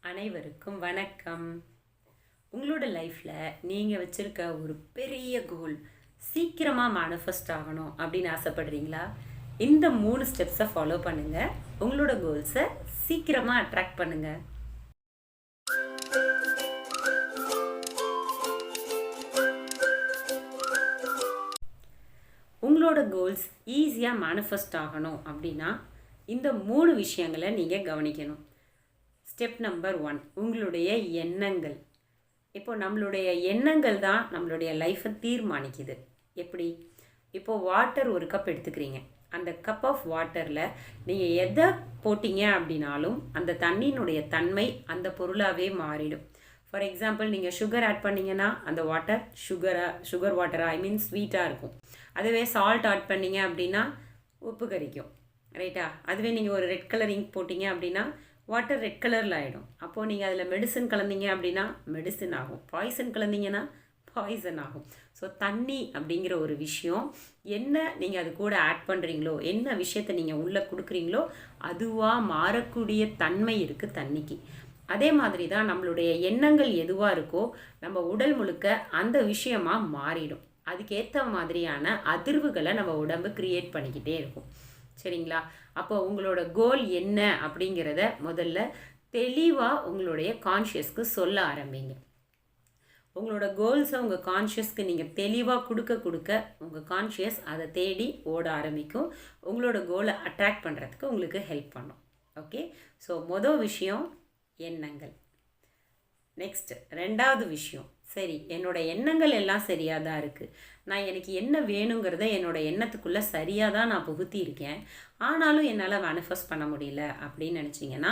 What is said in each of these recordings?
அனைவருக்கும் வணக்கம். உங்களோட லைஃப்பில் நீங்கள் வச்சுருக்க ஒரு பெரிய கோல் சீக்கிரமாக மேனிஃபெஸ்ட் ஆகணும் அப்படின்னு ஆசைப்படுறீங்களா? இந்த 3 ஸ்டெப்ஸை ஃபாலோ பண்ணுங்கள். உங்களோட கோல்ஸை சீக்கிரமாக அட்ராக்ட் பண்ணுங்கள். உங்களோட கோல்ஸ் ஈஸியாக மேனிஃபெஸ்ட் ஆகணும் அப்படின்னா இந்த 3 விஷயங்களை நீங்கள் கவனிக்கணும். ஸ்டெப் நம்பர் 1, உங்களுடைய எண்ணங்கள். இப்போது நம்மளுடைய எண்ணங்கள் தான் நம்மளுடைய லைஃப்பை தீர்மானிக்குது. எப்படி? இப்போது வாட்டர் ஒரு கப் எடுத்துக்கிறீங்க. அந்த கப் ஆஃப் வாட்டரில் நீங்கள் எதை போட்டிங்க அப்படின்னாலும் அந்த தண்ணியினுடைய தன்மை அந்த பொருளாகவே மாறிடும். ஃபார் எக்ஸாம்பிள், நீங்கள் சுகர் ஆட் பண்ணிங்கன்னா அந்த வாட்டர் சுகர் வாட்டராக ஸ்வீட்டாக இருக்கும். அதுவே சால்ட் ஆட் பண்ணிங்க அப்படின்னா உப்பு கரிக்கும், ரைட்டா? அதுவே நீங்கள் ஒரு ரெட் கலர் இங்க் போட்டிங்க அப்படின்னா வாட்டர் ரெட் கலரில் ஆகிடும். அப்போது நீங்கள் அதில் மெடிசன் கலந்தீங்க அப்படின்னா மெடிசன் ஆகும், பாய்சன் கலந்தீங்கன்னா பாய்சன் ஆகும். ஸோ தண்ணி அப்படிங்கிற ஒரு விஷயம் என்ன நீங்கள் அது கூட ஆட் பண்ணுறீங்களோ, என்ன விஷயத்தை நீங்கள் உள்ளே கொடுக்குறீங்களோ அதுவாக மாறக்கூடிய தன்மை இருக்குது தண்ணிக்கு. அதே மாதிரி தான் நம்மளுடைய எண்ணங்கள் எதுவாக இருக்கோ நம்ம உடல் முழுக்க அந்த விஷயமாக மாறிடும். அதுக்கேற்ற மாதிரியான அதிர்வுகளை நம்ம உடம்பு க்ரியேட் பண்ணிக்கிட்டே இருக்கும். சரிங்களா? அப்போ உங்களோட கோல் என்ன அப்படிங்கிறத முதல்ல தெளிவாக உங்களுடைய கான்ஷியஸ்க்கு சொல்ல ஆரம்பிங்க. உங்களோட கோல்ஸை உங்கள் கான்ஷியஸ்க்கு நீங்கள் தெளிவாக கொடுக்க உங்கள் கான்ஷியஸ் அதை தேடி ஓட ஆரம்பிக்கும். உங்களோட கோலை அட்ராக்ட் பண்ணுறதுக்கு உங்களுக்கு ஹெல்ப் பண்ணும். ஓகே? ஸோ மொதல் விஷயம் எண்ணங்கள். நெக்ஸ்ட் 2வது விஷயம், சரி என்னோடய எண்ணங்கள் எல்லாம் சரியாக தான் இருக்குது, நான் எனக்கு என்ன வேணுங்கிறத என்னோடய எண்ணத்துக்குள்ளே சரியாக தான் நான் புகுத்தி இருக்கேன், ஆனாலும் என்னால் மேனிஃபெஸ்ட் பண்ண முடியல அப்படின்னு நினச்சிங்கன்னா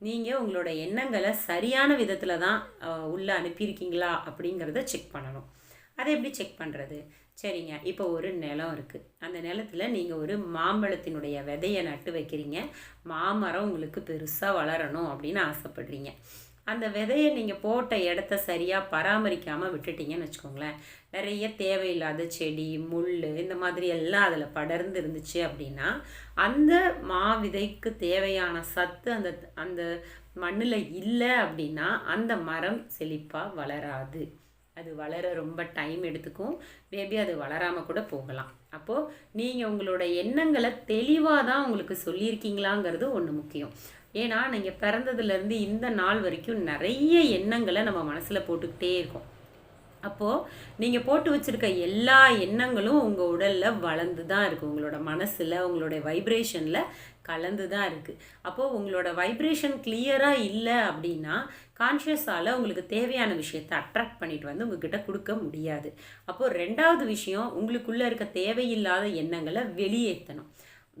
நீங்கள் உங்களோட எண்ணங்களை சரியான விதத்தில் தான் உள்ளே அனுப்பியிருக்கீங்களா அப்படிங்கிறத செக் பண்ணணும். அதை எப்படி செக் பண்ணுறது? சரிங்க, இப்போ ஒரு நிலம் இருக்குது. அந்த நிலத்தில் நீங்கள் ஒரு மாம்பழத்தினுடைய விதையை நட்டு வைக்கிறீங்க. மாமரம் உங்களுக்கு பெருசாக வளரணும் அப்படின்னு ஆசைப்படுறீங்க. அந்த விதையை நீங்கள் போட்ட இடத்த சரியாக பராமரிக்காமல் விட்டுட்டீங்கன்னு வச்சுக்கோங்களேன், நிறைய தேவையில்லாத செடி, முள் இந்த மாதிரி எல்லாம் அதில் படர்ந்து இருந்துச்சு அப்படின்னா அந்த விதைக்கு தேவையான சத்து அந்த அந்த மண்ணில் இல்லை அப்படின்னா அந்த மரம் செழிப்பாக வளராது. அது வளர ரொம்ப டைம் எடுத்துக்கும், மேபி அது வளராமல் கூட போகலாம். அப்போது நீங்கள் உங்களோட எண்ணங்களை தெளிவாக தான் உங்களுக்கு சொல்லியிருக்கீங்களாங்கிறது ஒன்று முக்கியம். ஏன்னா நீங்கள் பிறந்ததுலேருந்து இந்த நாள் வரைக்கும் நிறைய எண்ணங்களை நம்ம மனசில் போட்டுக்கிட்டே இருக்கோம். அப்போது நீங்கள் போட்டு வச்சுருக்க எல்லா எண்ணங்களும் உங்கள் உடலில் வளர்ந்து தான் இருக்குது, உங்களோட மனசில் உங்களுடைய வைப்ரேஷனில் கலந்து தான் இருக்குது. அப்போது உங்களோட வைப்ரேஷன் கிளியராக இல்லை அப்படின்னா கான்ஷியஸால் உங்களுக்கு தேவையான விஷயத்தை அட்ராக்ட் பண்ணிட்டு வந்து உங்ககிட்ட கொடுக்க முடியாது. அப்போது 2வது விஷயம், உங்களுக்குள்ளே இருக்க தேவையில்லாத எண்ணங்களை வெளியேற்றணும்.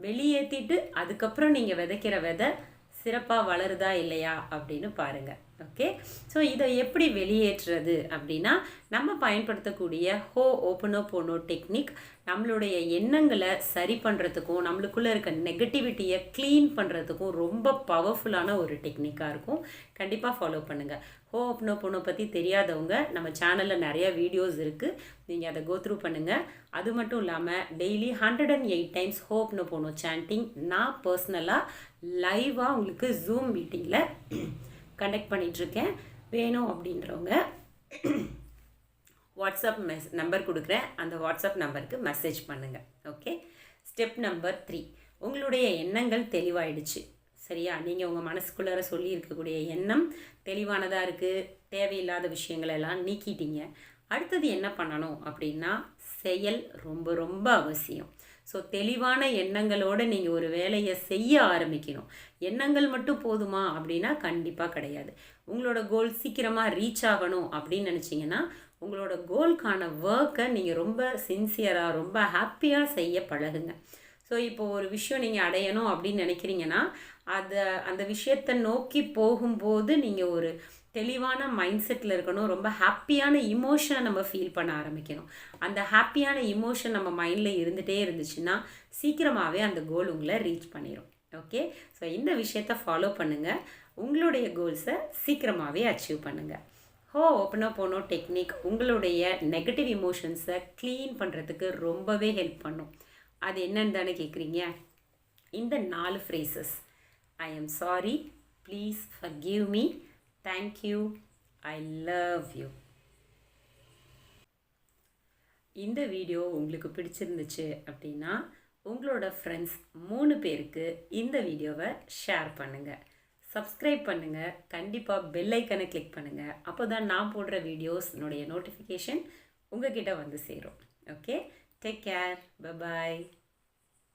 வெளியேற்றிட்டு அதுக்கப்புறம் நீங்கள் விதைக்கிற விதை சிறப்பாக வளருதா இல்லையா அப்படின்னு பாருங்கள். ஓகே? ஸோ இதை எப்படி வெளியேற்றுறது அப்படின்னா நம்ம பயன்படுத்தக்கூடிய ஹோஓபனோபோனோ டெக்னிக் நம்மளுடைய எண்ணங்களை சரி பண்ணுறதுக்கும் நம்மளுக்குள்ளே இருக்க நெகட்டிவிட்டியை க்ளீன் பண்ணுறதுக்கும் ரொம்ப பவர்ஃபுல்லான ஒரு டெக்னிக்காக இருக்கும். கண்டிப்பாக ஃபாலோ பண்ணுங்கள். ஹோஓபனோபோனோ பற்றி தெரியாதவங்க நம்ம சேனலில் நிறைய வீடியோஸ் இருக்குது, நீங்கள் அதை கோத்ரூ பண்ணுங்கள். அது மட்டும் இல்லாமல் டெய்லி 108 டைம்ஸ் ஹோஓபனோபோனோ சாண்டிங் நான் பர்சனலாக லைவாக உங்களுக்கு ஜூம் மீட்டிங்கில் கண்டக்ட் பண்ணிகிட்ருக்கேன். வேணும் அப்படின்றவங்க வாட்ஸ்அப் நம்பர் கொடுக்குறேன், அந்த வாட்ஸ்அப் நம்பருக்கு மெசேஜ் பண்ணுங்கள். ஓகே? ஸ்டெப் நம்பர் 3, உங்களுடைய எண்ணங்கள் தெளிவாயிடுச்சு. சரியா? நீங்கள் உங்கள் மனசுக்குள்ளார சொல்லி இருக்கக்கூடிய எண்ணம் தெளிவானதாக இருக்குது, தேவையில்லாத விஷயங்களெல்லாம் நீக்கிட்டீங்க. அடுத்தது என்ன பண்ணணும் அப்படின்னா செயல் ரொம்ப ரொம்ப அவசியம். ஸோ தெளிவான எண்ணங்களோடு நீங்கள் ஒரு வேலையை செய்ய ஆரம்பிக்கணும். எண்ணங்கள் மட்டும் போதுமா அப்படின்னா கண்டிப்பாக கிடையாது. உங்களோட கோல் சீக்கிரமாக ரீச் ஆகணும் அப்படின்னு நினச்சிங்கன்னா உங்களோட கோல்க்கான ஒர்க்கை நீங்கள் ரொம்ப சின்சியராக ரொம்ப ஹாப்பியாக செய்ய பழகுங்க. ஸோ இப்போது ஒரு விஷயம் நீங்கள் அடையணும் அப்படின்னு நினைக்கிறீங்கன்னா அந்த விஷயத்தை நோக்கி போகும்போது நீங்கள் ஒரு தெளிவான மைண்ட் செட்டில் இருக்கணும். ரொம்ப ஹாப்பியான இமோஷனை நம்ம ஃபீல் பண்ண ஆரம்பிக்கணும். அந்த ஹாப்பியான இமோஷன் நம்ம மைண்டில் இருந்துகிட்டே இருந்துச்சுன்னா சீக்கிரமாகவே அந்த கோல் உங்களை ரீச் பண்ணிடும். ஓகே? ஸோ இந்த விஷயத்தை ஃபாலோ பண்ணுங்கள், உங்களுடைய கோல்ஸை சீக்கிரமாகவே அச்சீவ் பண்ணுங்கள். ஹோஓபனோபோனோ டெக்னிக் உங்களுடைய நெகட்டிவ் இமோஷன்ஸை க்ளீன் பண்ணுறதுக்கு ரொம்பவே ஹெல்ப் பண்ணும். அது என்னன்னு தானே கேட்குறீங்க? இந்த 4 phrases: I am sorry, please forgive me, thank you. I love you. இந்த வீடியோ உங்களுக்கு பிடிச்சிருந்துச்சு அப்படின்னா உங்களோட ஃப்ரெண்ட்ஸ் 3 பேருக்கு இந்த வீடியோவை ஷேர் பண்ணுங்கள். சப்ஸ்கிரைப் பண்ணுங்கள். கண்டிப்பாக பெல் ஐக்கனை கிளிக் பண்ணுங்கள். அப்போ தான் நான் போடுற வீடியோஸ்னுடைய நோட்டிஃபிகேஷன் உங்கள் கிட்ட வந்து சேரும். Okay, take care. பை.